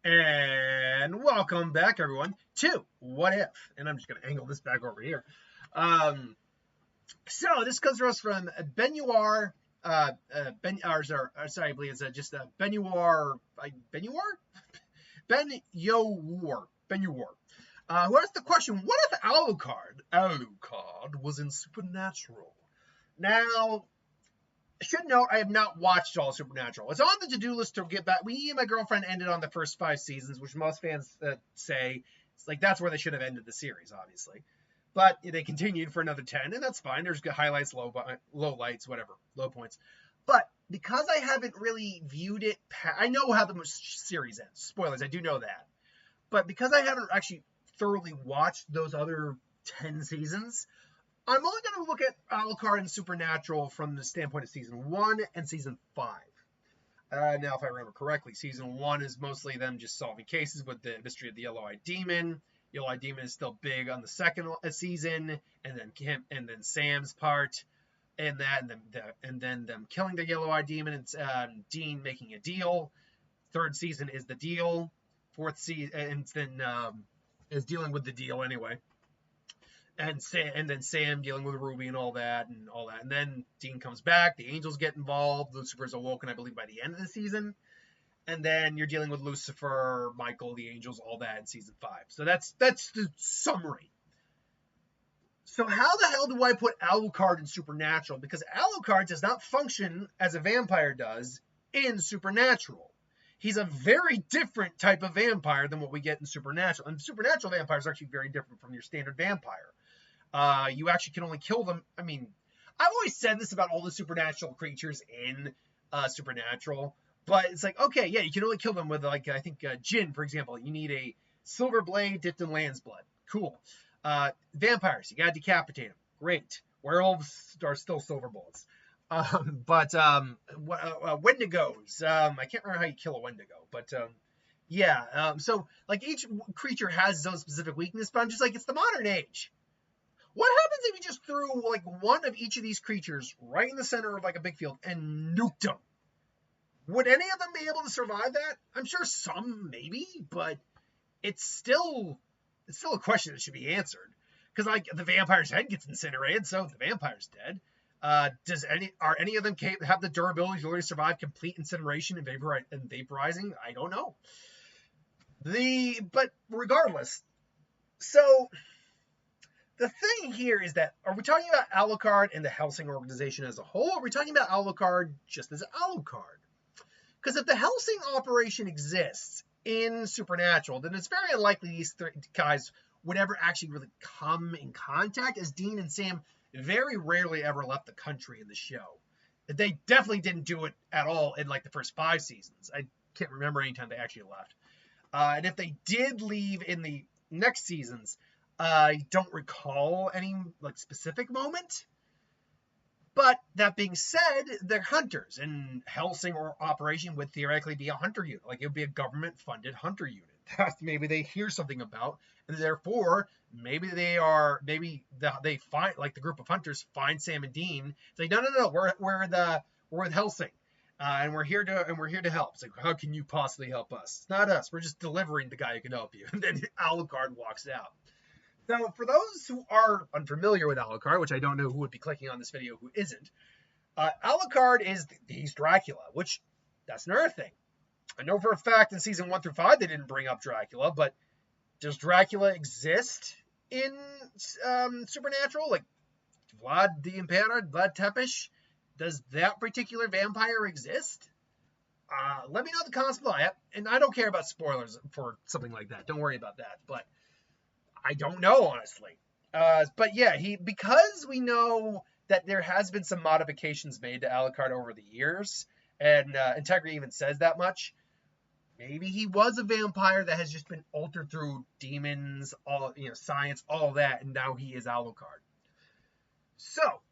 And welcome back, everyone, to What If? And I'm just going to angle this back over here. So this comes to us from Benuar. Sorry, I believe it's just Benuar. Benuar. Who asked the question, what if Alucard was in Supernatural? Now, I should note I have not watched all Supernatural. It's on the to-do list to get back. Me and my girlfriend ended on the first 5 seasons, which most fans say it's like that's where they should have ended the series, obviously. But they continued for another 10, and that's fine. There's good highlights, low lights, whatever, low points. But because I haven't really viewed it, I know how the series ends. Spoilers, I do know that. But because I haven't actually thoroughly watched those other 10 seasons, I'm only going to look at Alucard and Supernatural from the standpoint of season 1 and season 5. Now, if I remember correctly, season 1 is mostly them just solving cases with the mystery of the Yellow-Eyed Demon. Yellow-Eyed Demon is still big on the second season, and then Sam's part, and then them killing the Yellow-Eyed Demon, and Dean making a deal. Third season is the deal. Fourth season, and then is dealing with the deal anyway. And then Sam dealing with Ruby and all that. And then Dean comes back. The angels get involved. Lucifer's awoken, I believe, by the end of the season. And then you're dealing with Lucifer, Michael, the angels, all that in season 5. So that's the summary. So how the hell do I put Alucard in Supernatural? Because Alucard does not function as a vampire does in Supernatural. He's a very different type of vampire than what we get in Supernatural. And Supernatural vampires are actually very different from your standard vampire. You actually can only kill them. I mean, I've always said this about all the supernatural creatures in Supernatural, but it's like, okay, yeah, you can only kill them with, like, I think Jinn, for example. You need a silver blade dipped in lamb's blood. Cool. Vampires, you gotta decapitate them. Great. Werewolves are still silver bullets. Wendigos, I can't remember how you kill a Wendigo, but yeah. So, like, each creature has its own specific weakness, but I'm just like, it's the modern age. What happens if you just threw, like, one of each of these creatures right in the center of, like, a big field and nuked them? Would any of them be able to survive that? I'm sure some, maybe, but it's still a question that should be answered. Because, like, the vampire's head gets incinerated, so the vampire's dead. Are any of them have the durability to really survive complete incineration and vaporizing? I don't know. But regardless, so the thing here is that, are we talking about Alucard and the Hellsing organization as a whole, or are we talking about Alucard just as Alucard? Because if the Hellsing operation exists in Supernatural, then it's very unlikely these 3 guys would ever actually really come in contact, as Dean and Sam very rarely ever left the country in the show. They definitely didn't do it at all in, like, the first 5 seasons. I can't remember any time they actually left. And if they did leave in the next seasons, I don't recall any, like, specific moment. But that being said, they're hunters, and Hellsing operation would theoretically be a hunter unit. Like, it would be a government-funded hunter unit. Maybe they hear something about, and therefore maybe they find, like, the group of hunters find Sam and Dean. It's like, no, we're with Hellsing, and we're here to help. It's like, how can you possibly help us? It's not us. We're just delivering the guy who can help you. And then Alucard walks out. Now, for those who are unfamiliar with Alucard, which I don't know who would be clicking on this video who isn't, Alucard he's Dracula, which that's another thing. I know for a fact in season 1 through 5 they didn't bring up Dracula, but does Dracula exist in Supernatural? Like Vlad the Impaler, Vlad Tepes? Does that particular vampire exist? Let me know in the comments below. And I don't care about spoilers for something like that. Don't worry about that. But I don't know, honestly. But yeah, because we know that there has been some modifications made to Alucard over the years, and Integrity even says that much. Maybe he was a vampire that has just been altered through demons, science, all that, and now he is Alucard. So,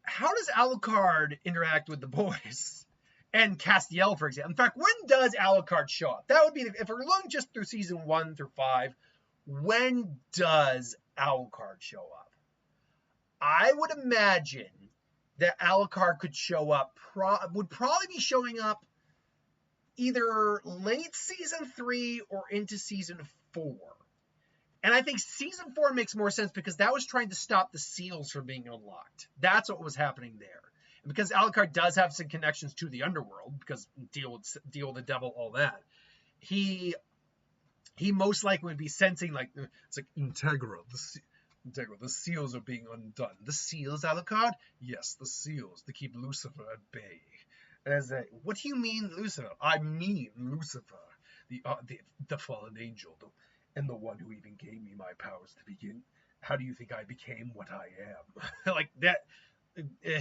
how does Alucard interact with the boys? And Castiel, for example. In fact, when does Alucard show up? That would be, if we're looking just through season 1 through 5, when does Alucard show up? I would imagine that Alucard could show up, would probably be showing up either late season 3 or into season 4. And I think season 4 makes more sense because that was trying to stop the seals from being unlocked. That's what was happening there. And because Alucard does have some connections to the underworld, because deal with the devil, all that, he most likely would be sensing, like, it's like, Integra, the seals are being undone. The seals, Alucard? Yes, the seals, to keep Lucifer at bay. As a, what do you mean, Lucifer? I mean Lucifer, the fallen angel, and the one who even gave me my powers to begin. How do you think I became what I am? Like that.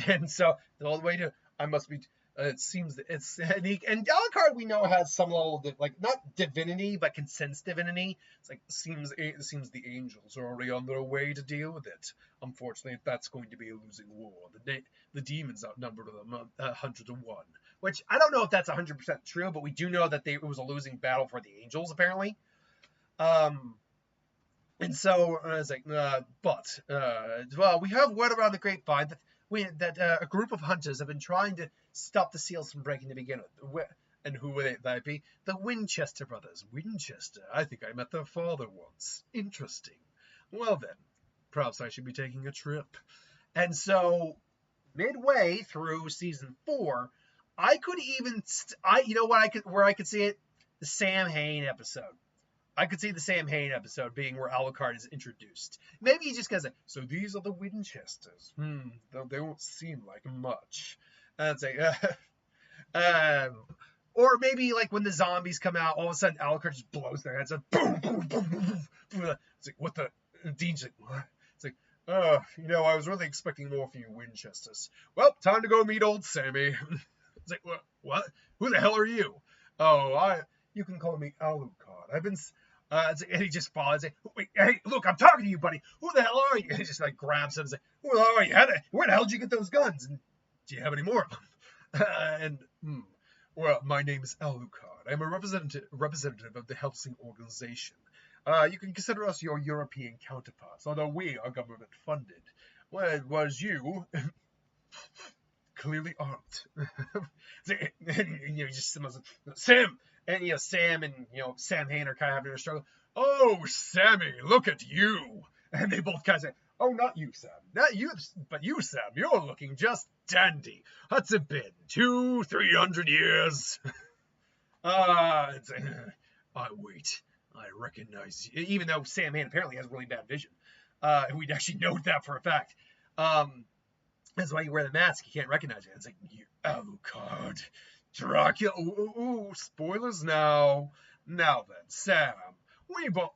And so all the way to, I must be, it seems that it's, and Alucard we know has some level of, like, not divinity, but can sense divinity. It's like, it seems the angels are already on their way to deal with it. Unfortunately, that's going to be a losing war. The demons outnumber them 100 to 1, which I don't know if that's 100% true, but we do know that it was a losing battle for the angels, apparently. And so I was like, well, we have word around the grapevine that a group of hunters have been trying to stop the seals from breaking to begin with. And who would that be? The Winchester brothers. Winchester. I think I met their father once. Interesting. Well then, perhaps I should be taking a trip. And so, midway through season 4, I could even, you know what, where I could see it? The Sam Hain episode. I could see the Sam Hain episode being where Alucard is introduced. Maybe he just goes, so these are the Winchesters. Though they won't seem like much. And it's like, or maybe like when the zombies come out, all of a sudden Alucard just blows their heads up. Boom, boom, boom, boom, boom. It's like, what the? Dean's like, what? It's like, I was really expecting more from you Winchesters. Well, time to go meet old Sammy. It's like, what? Who the hell are you? Oh, you can call me Alucard. I've been, and he just follows it. Wait, hey, look, I'm talking to you, buddy. Who the hell are you? And he just like grabs him and says, who the hell are you? Where the hell did you get those guns? And do you have any more of them? Well, my name is Alucard. I'm a representative of the Helsing organization. You can consider us your European counterparts, although we are government funded. Whereas you clearly aren't. And just Sam. And Sam and Sam Hain are kind of having a struggle. Oh, Sammy, look at you! And they both kind of say, oh, not you, Sam, not you, but you, Sam. You're looking just dandy. What's it been? 200-300 years? Wait. I recognize you. Even though Sam Hain apparently has really bad vision, and we'd actually know that for a fact. That's why you wear the mask. You can't recognize it. It's like, you Alucard. Dracula. Ooh, spoilers now. Now then, Sam, we both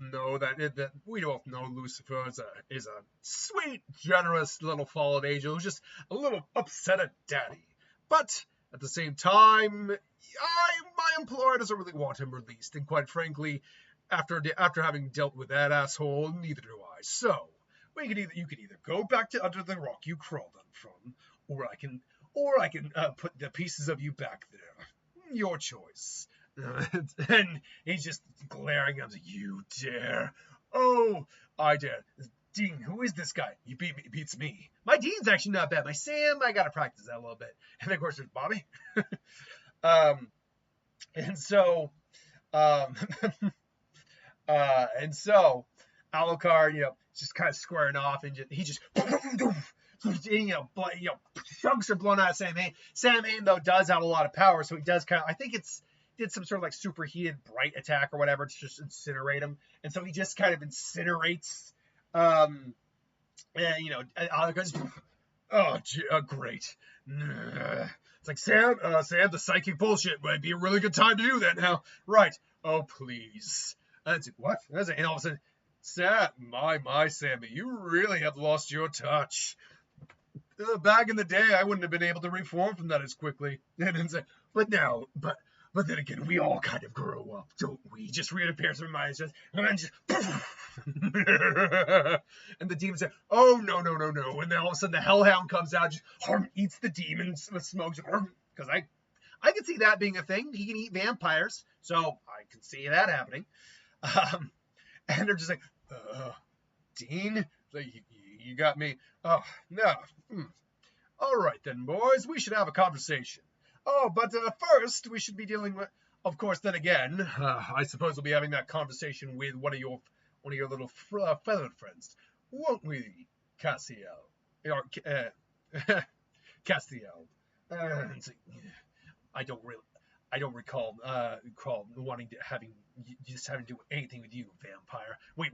know that we both know Lucifer is a sweet, generous little fallen angel who's just a little upset at Daddy. But at the same time, my employer doesn't really want him released, and quite frankly, after having dealt with that asshole, neither do I. So you can either go back to under the rock you crawled on from, or I can put the pieces of you back there. Your choice. And he's just glaring at me. You dare? Oh, I dare. Dean, who is this guy? He beats me. My Dean's actually not bad. My Sam, I gotta practice that a little bit. And of course there's Bobby. And so Alucard, just kind of squaring off, and he just chunks are blown out of Sam Hain. Sam Hain, though, does have a lot of power, so he does kind of, I think did some sort of like superheated bright attack or whatever to just incinerate him, and so he just kind of incinerates Alucard's, great. It's like, Sam, the psychic bullshit might be a really good time to do that now. Right. Oh, please. That's it. What? And all of a sudden, Sam, my Sammy, you really have lost your touch. Back in the day, I wouldn't have been able to reform from that as quickly. And then say, but then again, we all kind of grow up, don't we? Just reappears from my chest, and then just, and the demon said, oh, no. And then all of a sudden, the hellhound comes out, just eats the demons with smokes, because I can see that being a thing. He can eat vampires, so I can see that happening. And they're just like, Dean, you got me. Oh, no. All right then, boys, we should have a conversation. Oh, but first we should be dealing with. Of course, then again, I suppose we'll be having that conversation with one of your little feathered friends, won't we, Castiel? Or Castiel. It's like, I don't really. I don't recall wanting to just having to do anything with you, vampire. Wait,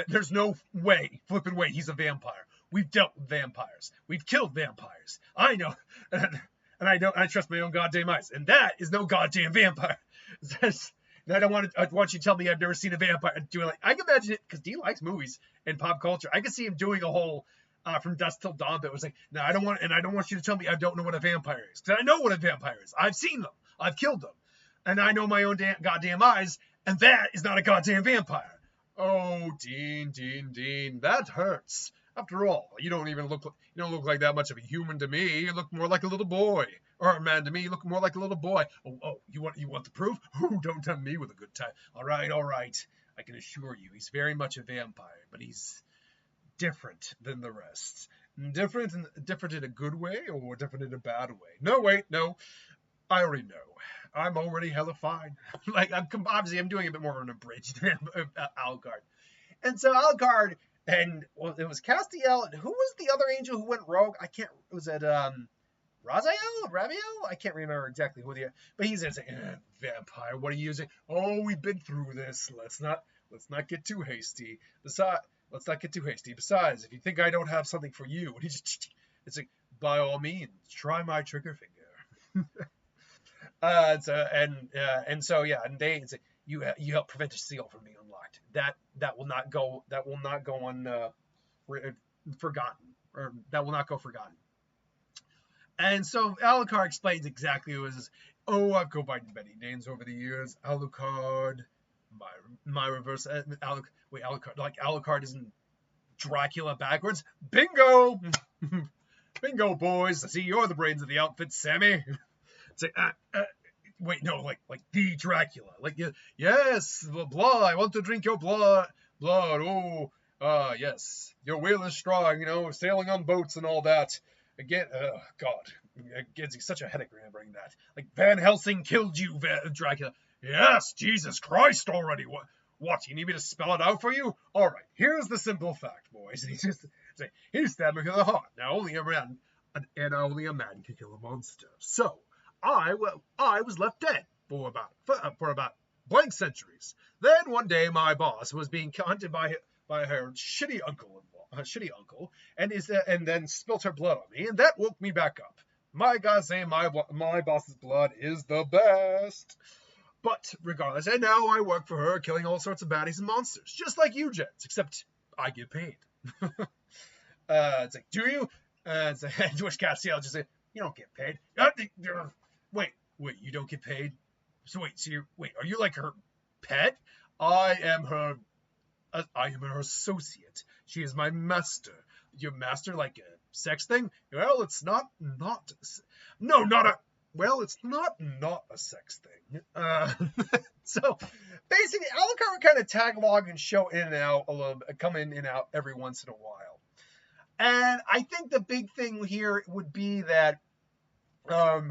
there's no way, flipping way, he's a vampire. We've dealt with vampires. We've killed vampires. I know, and I trust my own goddamn eyes, and that is no goddamn vampire. I don't want to. I want you to tell me I've never seen a vampire doing like. I can imagine it because Dean likes movies and pop culture. I can see him doing a whole from dusk till dawn. That was like, no, I don't want you to tell me I don't know what a vampire is, because I know what a vampire is. I've seen them. I've killed them, and I know my own goddamn eyes, and that is not a goddamn vampire. Oh, Dean, that hurts. After all, you don't look like that much of a human to me. You look more like a little boy, or a man to me. You look more like a little boy. Oh, you want the proof? Oh, don't tempt me with a good time. All right. I can assure you, he's very much a vampire, but he's different than the rest. Different in a good way, or different in a bad way? No, wait, no. I already know. I'm already hella fine. Like, I'm doing a bit more of an abridged Alucard. And so Alucard, and well, it was Castiel, and who was the other angel who went rogue? I can't, was it, Rabiel? I can't remember exactly who but he's saying, vampire, what are you using? Oh, we've been through this. Let's not get too hasty. Let's not get too hasty. Besides, if you think I don't have something for you, it's like, by all means, try my trigger finger. And so yeah, and it's like, you help prevent a seal from being unlocked. That will not go forgotten, or that will not go forgotten. And so Alucard explains exactly what it was. Oh, I've gone by many names over the years. Alucard, my reverse. Alucard. Like Alucard isn't Dracula backwards. Bingo, bingo, boys. I see you're the brains of the outfit, Sammy. It's like, wait, no, like the Dracula. Like, yes, the blood. I want to drink your blood. Oh, yes. Your will is strong, sailing on boats and all that. Again, God, it gives you such a headache remembering that. Like, Van Helsing killed you, Dracula. Yes, Jesus Christ already. What, you need me to spell it out for you? All right, here's the simple fact, boys. And he stabbed me in the heart. Now, only a man can kill a monster. So, I was left dead for about blank centuries. Then one day, my boss was being hunted by her shitty uncle, and then spilt her blood on me, and that woke me back up. My God, saying my boss's blood is the best. But regardless, and now I work for her, killing all sorts of baddies and monsters, just like you, gents, except I get paid. It's like, do you? It's like, George Castiel just said, you don't get paid. Wait, you don't get paid? So are you like her pet? I am her associate. She is my master. Your master, like a sex thing? Well, it's not a sex thing. So basically, Alucard would kind of tag along and show in and out a little bit, come in and out every once in a while. And I think the big thing here would be that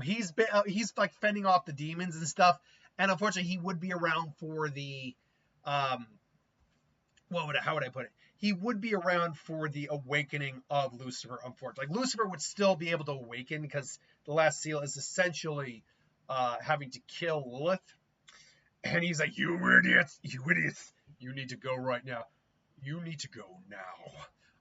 he's like fending off the demons and stuff, and unfortunately he would be around for the how would I put it? He would be around for the awakening of Lucifer, unfortunately. Like, Lucifer would still be able to awaken because the last seal is essentially having to kill Lilith. And he's like, you idiots, you need to go right now. You need to go now.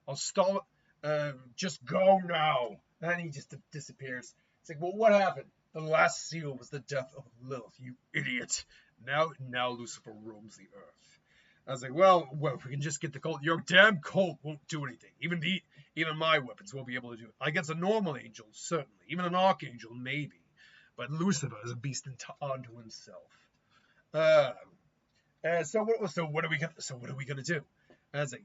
I'll stall it. Just go now. And he just disappears. It's like, well, what happened? The last seal was the death of Lilith, you idiot. Now Lucifer roams the earth. I was like, well, if we can just get the cult. Your damn cult won't do anything. Even my weapons won't be able to do it. Against a normal angel, certainly. Even an archangel, maybe. But Lucifer is a beast unto himself. So what are we gonna do? And I was like,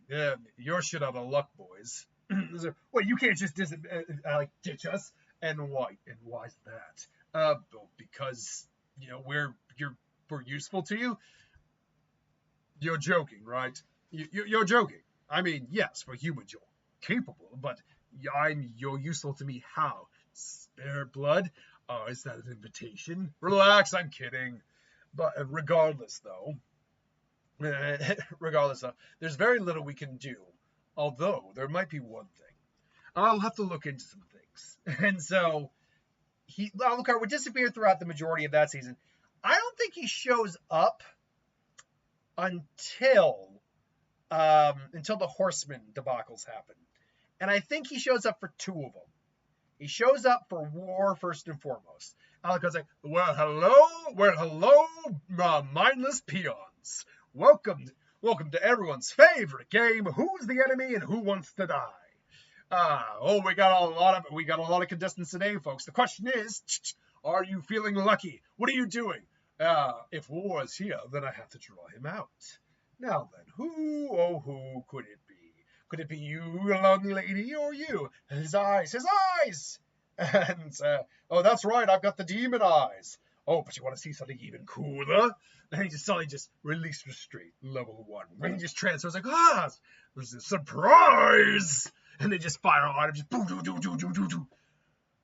you're shit out of luck, boys. Like, well, you can't just ditch us. And why? And why's that? Because we're useful to you. You're joking, right? You're joking. I mean, yes, for humans you're capable, but you're useful to me. How? Spare blood? Oh, is that an invitation? Relax, I'm kidding. But regardless, though, there's very little we can do. Although, there might be one thing. I'll have to look into some things. And so, Alucard would disappear throughout the majority of that season. I don't think he shows up until the horsemen debacles happen. And I think he shows up for two of them. He shows up for war first and foremost. Alucard's like, well, hello, mindless peons. Welcome to everyone's favorite game, Who's the Enemy and Who Wants to Die? We got a lot of contestants today, folks. The question is, are you feeling lucky? What are you doing? If war is here, then I have to draw him out. Now then, who could it be? Could it be you, young lady, or you? His eyes! And, that's right, I've got the demon eyes. Oh, but you want to see something even cooler? And he just suddenly released restraint, level 1. And he just transfers, like, there's a surprise! And they just fire on him, just boo.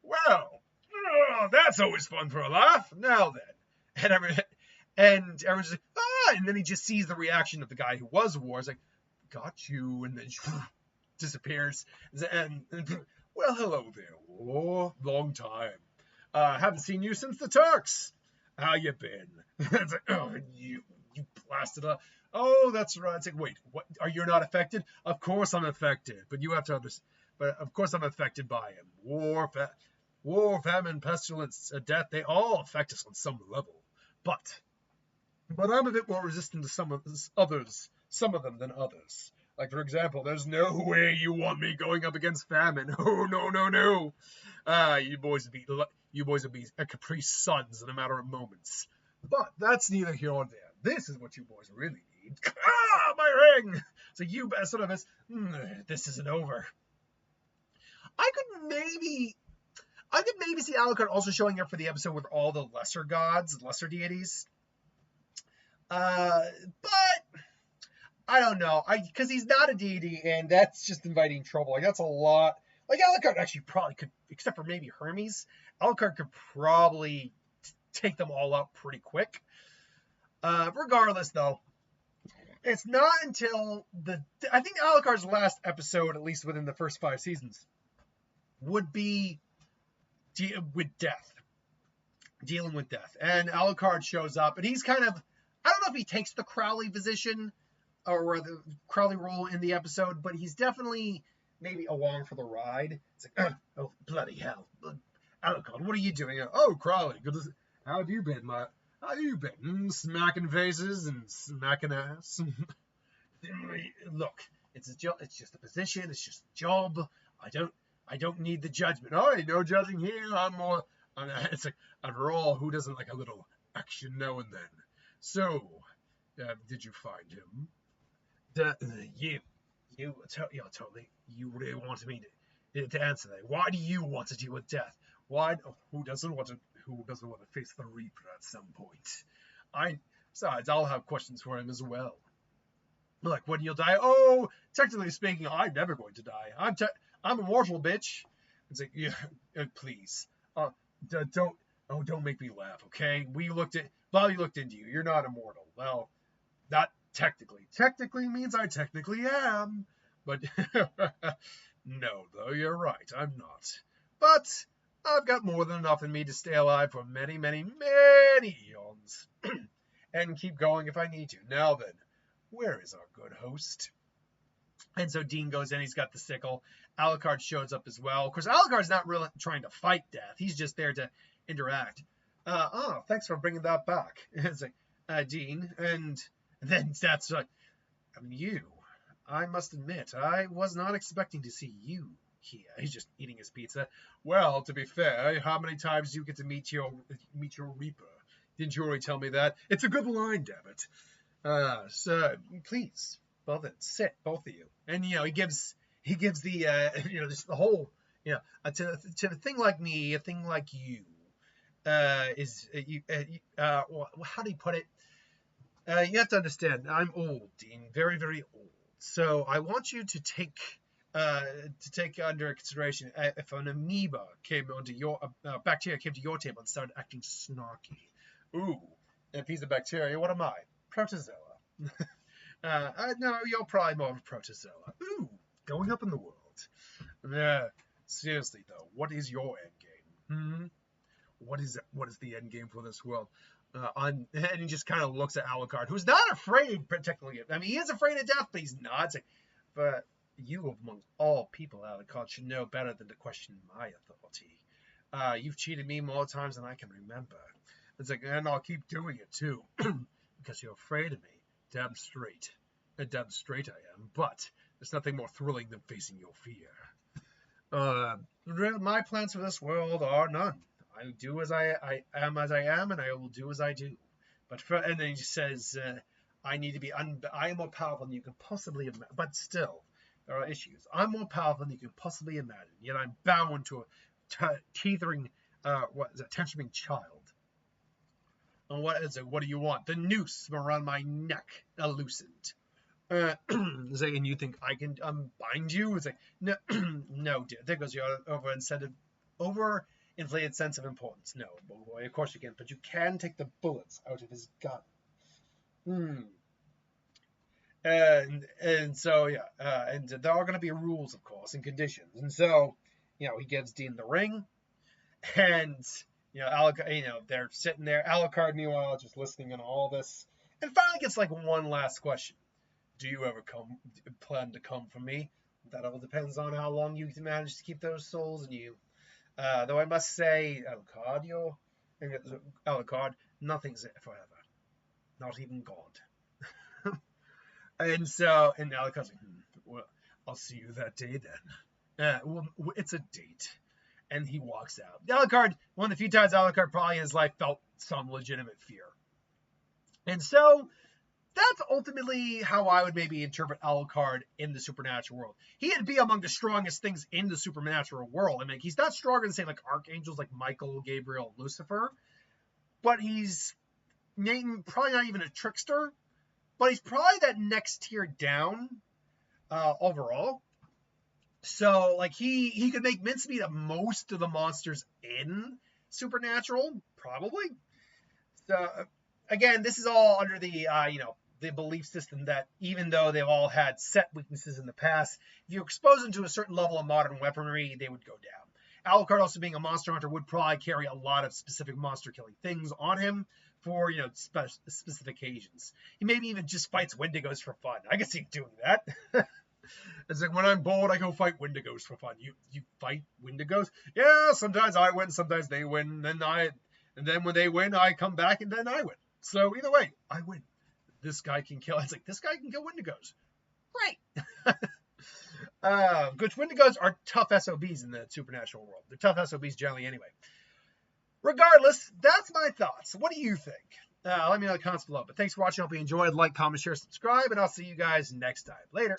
Well, that's always fun for a laugh. Now then. And everyone's like, and then he just sees the reaction of the guy who was war. It's like, got you, and then disappears. And well, hello there, war. Long time. Haven't seen you since the Turks. How you been? It's like, you blasted up. Oh, that's right. It's like, wait, what? Are you not affected? Of course I'm affected, but you have to understand. But of course I'm affected by him. War, famine, pestilence, death, they all affect us on some level. But I'm a bit more resistant to some of them than others. Like, for example, there's no way you want me going up against famine. Oh, no. You boys would be a Caprice Sons in a matter of moments. But that's neither here nor there. This is what you boys really need. My ring! So you sort of this isn't over. I could maybe see Alucard also showing up for the episode with all the lesser gods, lesser deities. But I don't know. Because he's not a deity, and that's just inviting trouble. Like, that's a lot. Like, Alucard actually probably could, except for maybe Hermes, Alucard could probably take them all out pretty quick. Regardless, though, it's not until I think Alucard's last episode, at least within the first 5 seasons, would be with death. Dealing with death. And Alucard shows up, and he's kind of, I don't know if he takes the Crowley position or the Crowley role in the episode, but he's definitely maybe along for the ride. It's like, oh, bloody hell. Alucard, what are you doing? Oh, Crowley, good. How have you been? Smacking faces and smacking ass. Look, it's just a position. It's just a job. I don't need the judgment. Oh, no judging here. It's like, after all, who doesn't like a little action now and then? So, did you find him? Totally. You really wanted me to answer that. Why do you want to deal with death? Why? Who doesn't want to face the Reaper at some point? Besides, I'll have questions for him as well. Like, when you'll die? Oh, technically speaking, I'm never going to die. I'm immortal, bitch. It's like, yeah, please. Don't make me laugh, okay? Bobby looked into you. You're not immortal. Well, not technically. Technically means I technically am. But, no, though, you're right. I'm not. But I've got more than enough in me to stay alive for many, many, many eons. And keep going if I need to. Now then, where is our good host? And so Dean goes in, he's got the sickle. Alucard shows up as well. Of course, Alucard's not really trying to fight death. He's just there to interact. Thanks for bringing that back. It's like, Dean. And then that's like, I must admit, I was not expecting to see you here. He's just eating his pizza. Well, to be fair, how many times do you get to meet your Reaper? Didn't you already tell me that? It's a good line, damn it. Sir, please, sit, both of you. And, he gives the, just the whole, to a thing like me, a thing like you, how do you put it? You have to understand, I'm old, Dean, very, very old. So I want you to take to take under consideration if an amoeba came onto your bacteria came to your table and started acting snarky. Ooh, a piece of bacteria. What am I? Protozoa. No, you're probably more of a protozoa. Ooh, going up in the world. Seriously though, what is your end game? What is the end game for this world? And he just kind of looks at Alucard, who's not afraid, particularly. I mean, he is afraid of death, but he's not. It's like, but you, among all people, Alucard, should know better than to question my authority. You've cheated me more times than I can remember. It's like, and I'll keep doing it too, because you're afraid of me. Damn straight. Damn straight I am, but there's nothing more thrilling than facing your fear. My plans for this world are none. I do as I am as I am, and I will do as I do. And then he says, I need to be, I am more powerful than you can possibly imagine. But still, there are issues. I'm more powerful than you can possibly imagine, yet I'm bound to a teethering, tensioning child. And what is it? What do you want? The noose around my neck, loosened. And you think I can bind you? It's like, no, no, dear. There goes your overinflated sense of importance. No, boy, of course you can, but you can take the bullets out of his gun. And so yeah, and there are going to be rules, of course, and conditions. And so, he gives Dean the ring, and Alucard, they're sitting there. Alucard, meanwhile, just listening on all this, and finally gets like one last question: do you ever plan to come for me? That all depends on how long you can manage to keep those souls in you. Though I must say, Alucard, nothing's forever, not even God. And Alucard's like, well, I'll see you that day then. Well, it's a date. And he walks out. Alucard, one of the few times Alucard probably in his life felt some legitimate fear. And so that's ultimately how I would maybe interpret Alucard in the supernatural world. He'd be among the strongest things in the supernatural world. I mean, he's not stronger than, say, like archangels like Michael, Gabriel, Lucifer, but he's probably not even a trickster, but he's probably that next tier down overall. So, like, he could make mincemeat of most of the monsters in Supernatural, probably. So, again, this is all under the, the belief system that even though they've all had set weaknesses in the past, if you expose them to a certain level of modern weaponry, they would go down. Alucard, also being a monster hunter, would probably carry a lot of specific monster-killing things on him for, specific occasions. He maybe even just fights Wendigos for fun. I can see him doing that. It's like, when I'm bored, I go fight Wendigos for fun. You fight Wendigos? Yeah, sometimes I win, sometimes they win, and then when they win, I come back, and then I win. So either way, I win. This guy can kill. It's like, this guy can kill Wendigos. Great. Which Wendigos are tough SOBs in the supernatural world. They're tough SOBs generally anyway. Regardless, that's my thoughts. What do you think? Let me know in the comments below. But thanks for watching. I hope you enjoyed. Like, comment, share, subscribe, and I'll see you guys next time. Later.